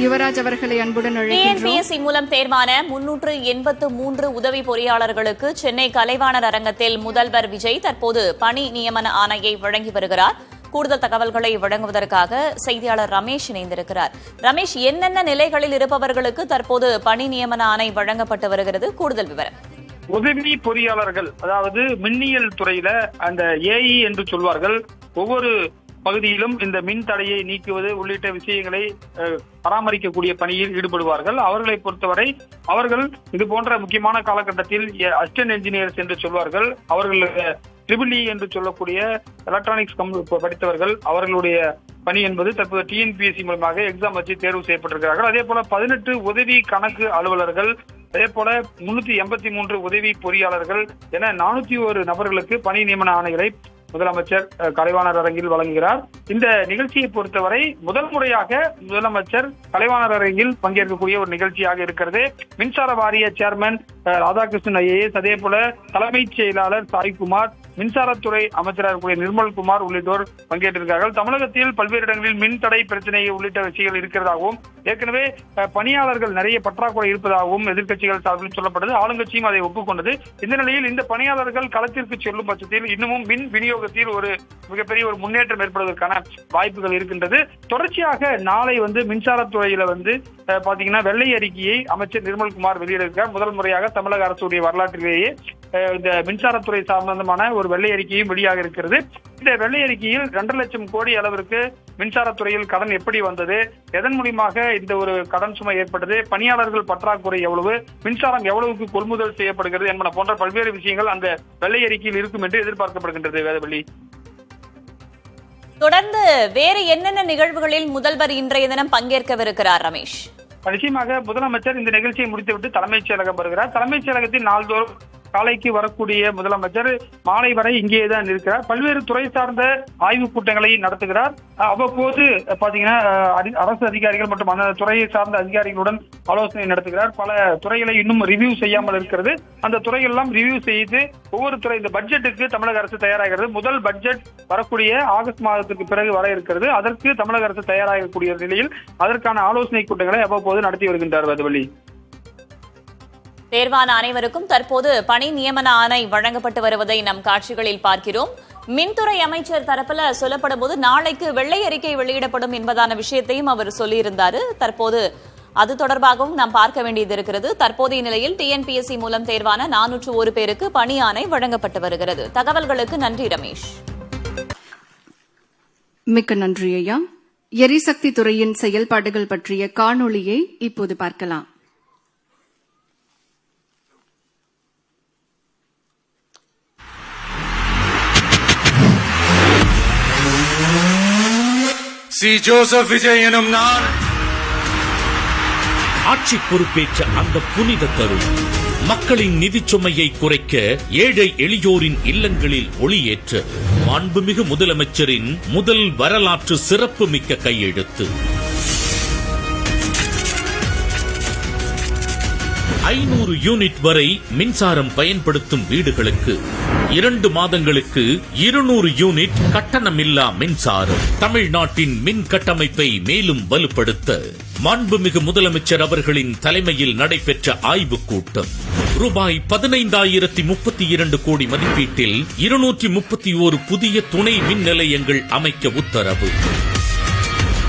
யுவராஜ் அவர்களை அன்புடன் அழைக்கின்றோம். டிஎன்பிஎஸ்சி மூலம் தேர்வான 383 உதவி பொறியாளர்களுக்கு சென்னை கலைவாணர் அரங்கத்தில் முதல்வர் விஜய் தற்போது பணி நியமன ஆணையை வழங்கி வருகிறார். கூடுதல் தகவல்களை வழங்குவதற்காக செய்தியாளர் ரமேஷ் இணைந்திருக்கிறார். ரமேஷ், என்னென்ன நிலைகளில் இருப்பவர்களுக்கு தற்போது பணி நியமன ஆணை வழங்கப்பட்டு வருகிறது? கூடுதல் விவரம். உதவி பொறியாளர்கள், அதாவது மின்னியல் துறையில அந்த ஏஇ என்று சொல்வார்கள், ஒவ்வொரு பகுதியிலும் இந்த மின் தடையை நீக்குவது உள்ளிட்ட விஷயங்களை பராமரிக்கக்கூடிய பணியில் ஈடுபடுவார்கள். அவர்களை பொறுத்தவரை அவர்கள் இது போன்ற முக்கியமான காலகட்டத்தில் அசிஸ்டன்ட் என்ஜினியர்ஸ் என்று சொல்வார்கள். அவர்கள் ட்ரிபிள் இ என்று சொல்லக்கூடிய எலக்ட்ரானிக்ஸ் படித்தவர்கள். அவர்களுடைய பணி என்பது தற்போது டிஎன்பிஎஸ்சி மூலமாக எக்ஸாம் வச்சு தேர்வு செய்யப்பட்டிருக்கிறார்கள். அதே போல 18 உதவி கணக்கு அலுவலர்கள், அதே போல 383 உதவி பொறியாளர்கள் என 401 நபர்களுக்கு பணி நியமன ஆணைகளை முதலமைச்சர் கலைவாணர் அரங்கில் வழங்குகிறார். இந்த நிகழ்ச்சியை பொறுத்தவரை முதல் முறையாக முதலமைச்சர் கலைவாணர் அரங்கில் பங்கேற்கக்கூடிய ஒரு நிகழ்ச்சியாக இருக்கிறது. மின்சார வாரிய சேர்மன் ராதாகிருஷ்ணன் ஐஏஎஸ், அதே போல தலைமைச் செயலாளர் சாய்குமார், மின்சாரத்துறை அமைச்சராக நிர்மல்குமார் உள்ளிட்டோர் பங்கேற்றிருக்கிறார்கள். தமிழகத்தில் பல்வேறு இடங்களில் மின் தடை பிரச்சனை உள்ளிட்ட விஷயங்கள் இருக்கிறதாகவும், ஏற்கனவே பணியாளர்கள் நிறைய பற்றாக்குறை இருப்பதாகவும் எதிர்க்கட்சிகள் சார்பில் சொல்லப்பட்டது. ஆளுங்கட்சியும் அதை ஒப்புக்கொண்டது. இந்த நிலையில் இந்த பணியாளர்கள் களத்திற்கு செல்லும் பட்சத்தில் இன்னமும் மின் விநியோகத்தில் ஒரு மிகப்பெரிய ஒரு முன்னேற்றம் ஏற்படுவதற்கான வாய்ப்புகள் இருக்கின்றது. தொடர்ச்சியாக நாளை மின்சாரத்துறையில பாத்தீங்கன்னா வெள்ளை அறிக்கையை அமைச்சர் நிர்மல்குமார் வெளியிட்டிருக்கிறார். முதல் முறையாக தமிழக அரசுடைய வரலாற்றிலேயே இந்த மின்சாரத்துறை சம்பந்தமான ஒரு வெள்ளை அறிக்கையும் வெளியாக இருக்கிறது. இந்த வெள்ளை அறிக்கையில் 2 லட்சம் கோடி அளவிற்கு மின்சாரத்துறையில் கடன் எப்படி வந்தது, எதன் மூலமாக இந்த ஒரு கடன் சுமை ஏற்பட்டது, பணியாளர்கள் பற்றாக்குறை எவ்வளவு, மின்சாரம் எவ்வளவுக்கு கொள்முதல் செய்யப்படுகிறது என்பன போன்ற பல்வேறு விஷயங்கள் அந்த வெள்ளை அறிக்கையில் இருக்கும் என்று எதிர்பார்க்கப்படுகின்றது. வேதவள்ளி, தொடர்ந்து வேறு என்னென்ன நிகழ்வுகளில் முதல்வர் இன்றைய தினம் பங்கேற்கவிருக்கிறார்? ரமேஷ், நிச்சயமாக முதலமைச்சர் இந்த நிகழ்ச்சியை முடித்துவிட்டு தலைமைச் செயலகம் வருகிறார். தலைமைச் செயலகத்தில் நாள்தோறும் காலைக்கு வரக்கூடிய முதலமைச்சர் மாலை வரை இங்கேதான் இருக்கிறார். பல்வேறு துறை சார்ந்த ஆய்வுக் கூட்டங்களை நடத்துகிறார். அவ்வப்போது பாத்தீங்கன்னா அரசு அதிகாரிகள் மற்றும் அந்த துறையை சார்ந்த அதிகாரிகளுடன் ஆலோசனை நடத்துகிறார். பல துறைகளை இன்னும் ரிவ்யூ செய்யாமல் இருக்கிறது. அந்த துறைகள் எல்லாம் ரிவ்யூ செய்து ஒவ்வொரு துறை, இந்த பட்ஜெட்டுக்கு தமிழக அரசு தயாராகிறது. முதல் பட்ஜெட் வரக்கூடிய ஆகஸ்ட் மாதத்திற்கு பிறகு வர இருக்கிறது. அதற்கு தமிழக அரசு தயாராகக்கூடிய நிலையில் அதற்கான ஆலோசனை கூட்டங்களை அவ்வப்போது நடத்தி வருகின்றார். வேதவள்ளி, தேர்வான அனைவருக்கும் தற்போது பணி நியமன ஆணை வழங்கப்பட்டு வருவதை நம் காட்சிகளில் பார்க்கிறோம். மின்துறை அமைச்சர் தரப்புல சொல்லப்படும் போது நாளைக்கு வெள்ளை அறிக்கை வெளியிடப்படும் என்பதான விஷயத்தையும் அவர் சொல்லியிருந்தார். தற்போது அது தொடர்பாகவும் நாம் பார்க்க வேண்டியது இருக்கிறது. தற்போதைய நிலையில் டிஎன்பிஎஸ்சி மூலம் தேர்வான 401 பேருக்கு பணி ஆணை வழங்கப்பட்டு வருகிறது. தகவல்களுக்கு நன்றி ரமேஷ். மிக்க நன்றி ஐயா. எரிசக்தி துறையின் செயல்பாடுகள் பற்றிய காணொளியை இப்போது பார்க்கலாம். சி ஜோசப் விஜய் எனும் நான் ஆட்சி பொறுப்பேற்ற அந்த புனித தருணம், மக்களின் நிதிச் சுமையை குறைக்க, ஏழை எளியோரின் இல்லங்களில் ஒளியேற்ற மாண்புமிகு முதலமைச்சரின் முதல் வரலாற்று சிறப்பு மிக்க கையெழுத்து. 500 யூனிட் வரை மின்சாரம் பயன்படுத்தும் வீடுகளுக்கு 2 மாதங்களுக்கு 200 யூனிட் கட்டணமில்லா மின்சாரம். தமிழ்நாட்டின் மின் கட்டமைப்பை மேலும் வலுப்படுத்த மாண்புமிகு முதலமைச்சர் அவர்களின் தலைமையில் நடைபெற்ற ஆய்வுக் கூட்டம். ரூபாய் 15,032 கோடி மதிப்பீட்டில் 231 புதிய துணை மின் நிலையங்கள் அமைக்க உத்தரவு.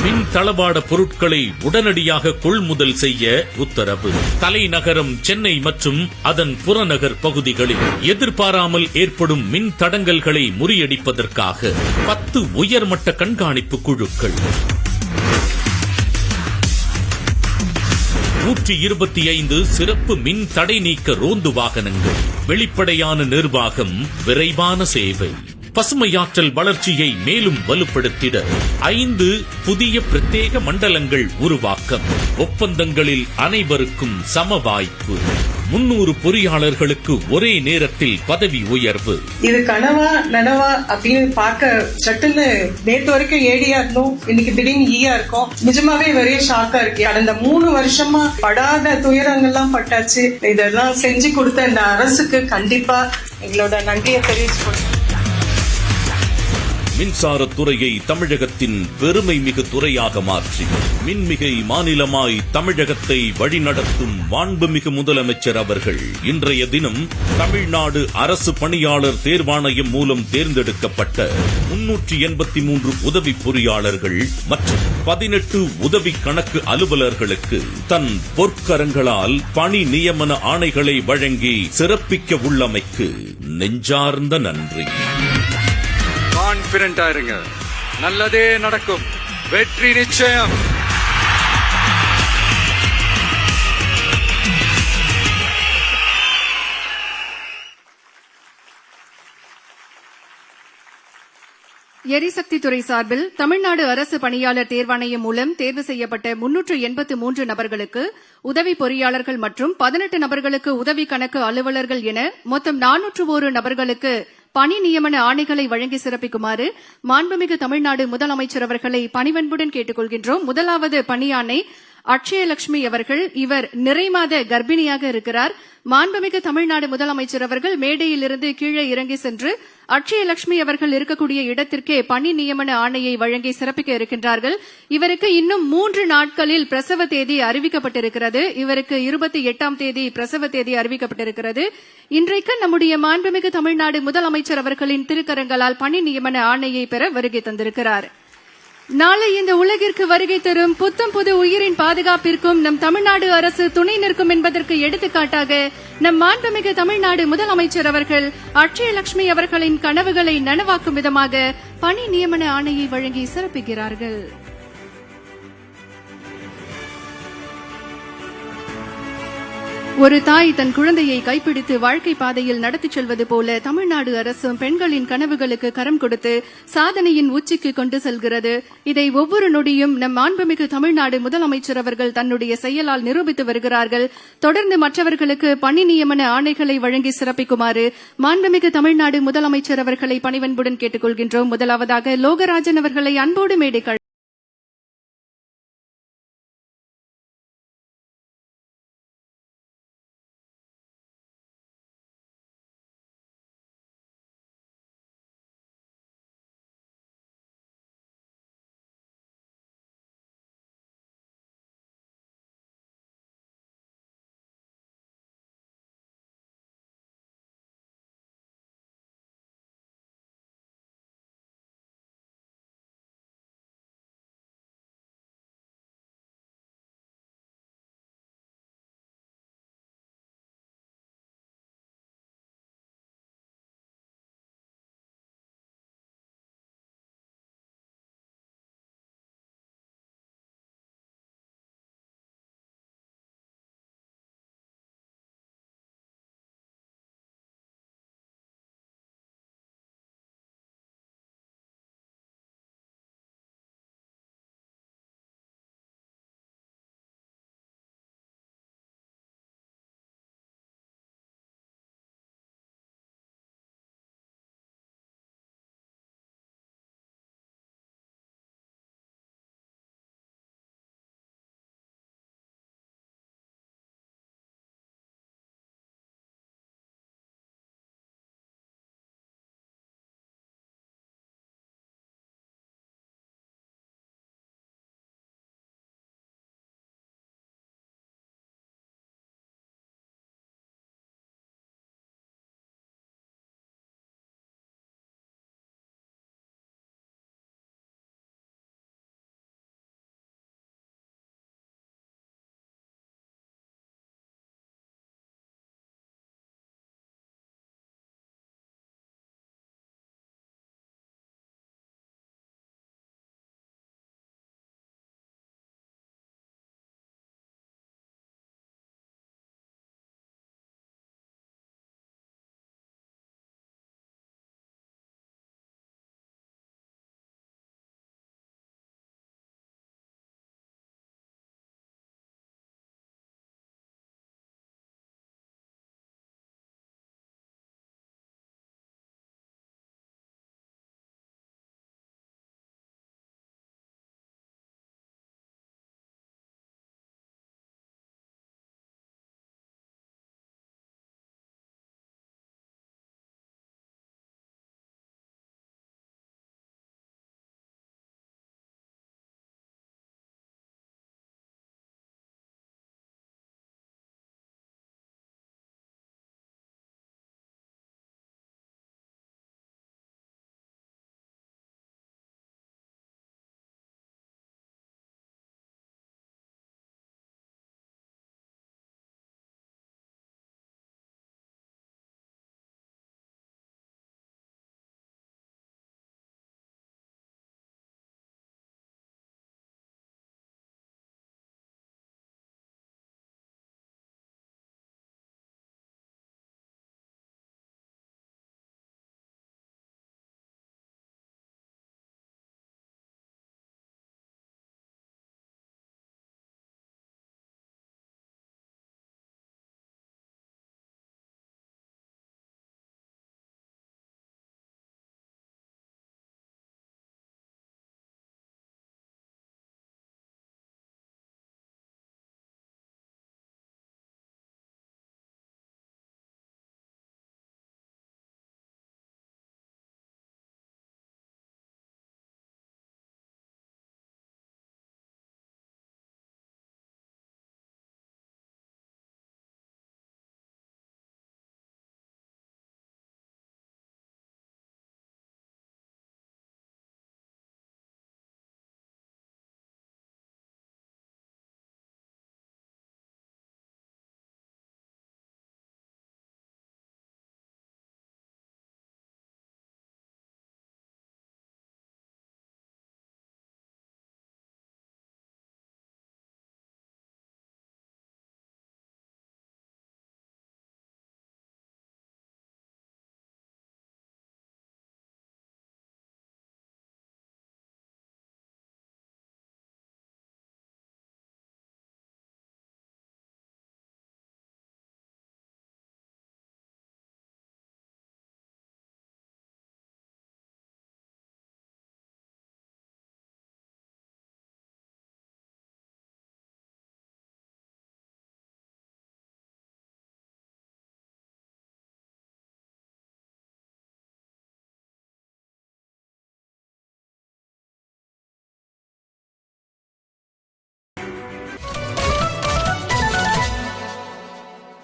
மின் தளவாட பொருட்களை உடனடியாக கொள்முதல் செய்ய உத்தரவு. தலைநகரம் சென்னை மற்றும் அதன் புறநகர் பகுதிகளில் எதிர்பாராமல் ஏற்படும் மின் தடங்கல்களை முறியடிப்பதற்காக 10 உயர்மட்ட கண்காணிப்பு குழுக்கள், 125 சிறப்பு மின் தடை நீக்க ரோந்து வாகனங்கள், வெளிப்படையான நிர்வாகம், விரைவான சேவை. பசுமையாற்றல் வளர்ச்சியை மேலும் வலுப்படுத்திட 5 புதிய பிரத்யேக மண்டலங்கள் உருவாக்கம். ஒப்பந்தங்களில் அனைவருக்கும் சம வாய்ப்பு. 300 பொறியாளர்களுக்கு ஒரே நேரத்தில் பதவி உயர்வு. இது கனவா நனவா அப்படின்னு பார்க்க சட்டுன்னு நேற்று வரைக்கும் ஏடியா இருந்தோம், இன்னைக்கு திடீர்னு ஈயா இருக்கும். நிஜமாவே வெறிய ஷாக்கா இருக்கு. கடந்த 3 வருஷமா படாத துயரங்கள்லாம் பட்டாச்சு. இதெல்லாம் செஞ்சு கொடுத்த இந்த அரசுக்கு கண்டிப்பா எங்களோட நன்றியை தெரிவிச்சுக்கணும். மின்சாரத்துறையை தமிழகத்தின் பெருமை மிகு துறையாக மாற்றி மின்மிகை மாநிலமாய் தமிழகத்தை வழிநடத்தும் மாண்புமிகு முதலமைச்சர் அவர்கள் இன்றைய தினம் தமிழ்நாடு அரசு பணியாளர் தேர்வாணையம் மூலம் தேர்ந்தெடுக்கப்பட்ட 383 உதவி பொறியாளர்கள் மற்றும் 18 உதவி கணக்கு அலுவலர்களுக்கு தன் பொற்கரங்களால் பணி நியமன ஆணைகளை வழங்கி சிறப்பிக்க உள்ளமைக்கு நெஞ்சார்ந்த நன்றி. கான்பிடண்டா இருங்க, நல்லதே நடக்கும், வெற்றி நிச்சயம். எரிசக்தி துறை சார்பில் தமிழ்நாடு அரசு பணியாளர் தேர்வாணையம் மூலம் தேர்வு செய்யப்பட்ட 383 நபர்களுக்கு உதவி பொறியாளர்கள் மற்றும் 18 நபர்களுக்கு உதவி கணக்கு அலுவலர்கள் என மொத்தம் 401 நபர்களுக்கு பணி நியமன ஆணைகளை வழங்கி சிறப்பிக்குமாறு மாண்புமிகு தமிழ்நாடு முதலமைச்சர் அவர்களை பணிவன்புடன் கேட்டுக் கொள்கின்றோம். முதலாவது பணியாணை அட்சயலட்சுமி அவர்கள். இவர் நிறைமாத கர்ப்பிணியாக இருக்கிறார். மாண்புமிகு தமிழ்நாடு முதலமைச்சர் அவர்கள் மேடையிலிருந்து கீழே இறங்கி சென்று அட்சயலட்சுமி அவர்கள் இருக்கக்கூடிய இடத்திற்கே பணி நியமன ஆணையை வழங்கி சிறப்பிக்க இருக்கின்றார்கள். இவருக்கு இன்னும் 3 நாட்களில் பிரசவ தேதி அறிவிக்கப்பட்டிருக்கிறது. இவருக்கு 28ஆம் தேதி பிரசவ தேதி அறிவிக்கப்பட்டிருக்கிறது. இன்றைக்கு நம்முடைய மாண்புமிகு தமிழ்நாடு முதலமைச்சர் அவர்களின் திருக்கரங்களால் பணி நியமன ஆணையை பெற வருகை தந்திருக்கிறார். நாளை இந்த உலகிற்கு வருகை தரும் புத்தம் புது உயிரின் பாதுகாப்பிற்கும் நம் தமிழ்நாடு அரசு துணை நிற்கும் என்பதற்கு எடுத்துக்காட்டாக நம் மாண்புமிகு தமிழ்நாடு முதலமைச்சர் அவர்கள் அட்சயலட்சுமி அவர்களின் கனவுகளை நனவாக்கும் விதமாக பணி நியமன ஆணையை வழங்கி சிறப்பிக்கிறார்கள். ஒரு தாய் தன் குழந்தையை கைப்பிடித்து வாழ்க்கை பாதையில் நடத்திச் செல்வது போல தமிழ்நாடு அரசும் பெண்களின் கனவுகளுக்கு கரம் கொடுத்து சாதனையின் உச்சிக்கு கொண்டு செல்கிறது. இதை ஒவ்வொரு நொடியும் நம் மாண்புமிகு தமிழ்நாடு முதலமைச்சர் அவர்கள் தன்னுடைய செயலால் நிரூபித்து வருகிறார்கள். தொடர்ந்து மற்றவர்களுக்கு பணி நியமன ஆணைகளை வழங்கி சிறப்பிக்குமாறு மாண்புமிகு தமிழ்நாடு முதலமைச்சர் அவர்களை பணிவன்புடன் கேட்டுக் கொள்கின்றோம். முதலாவதாக லோகராஜன் அவர்களை அன்போடு மேடைக்கு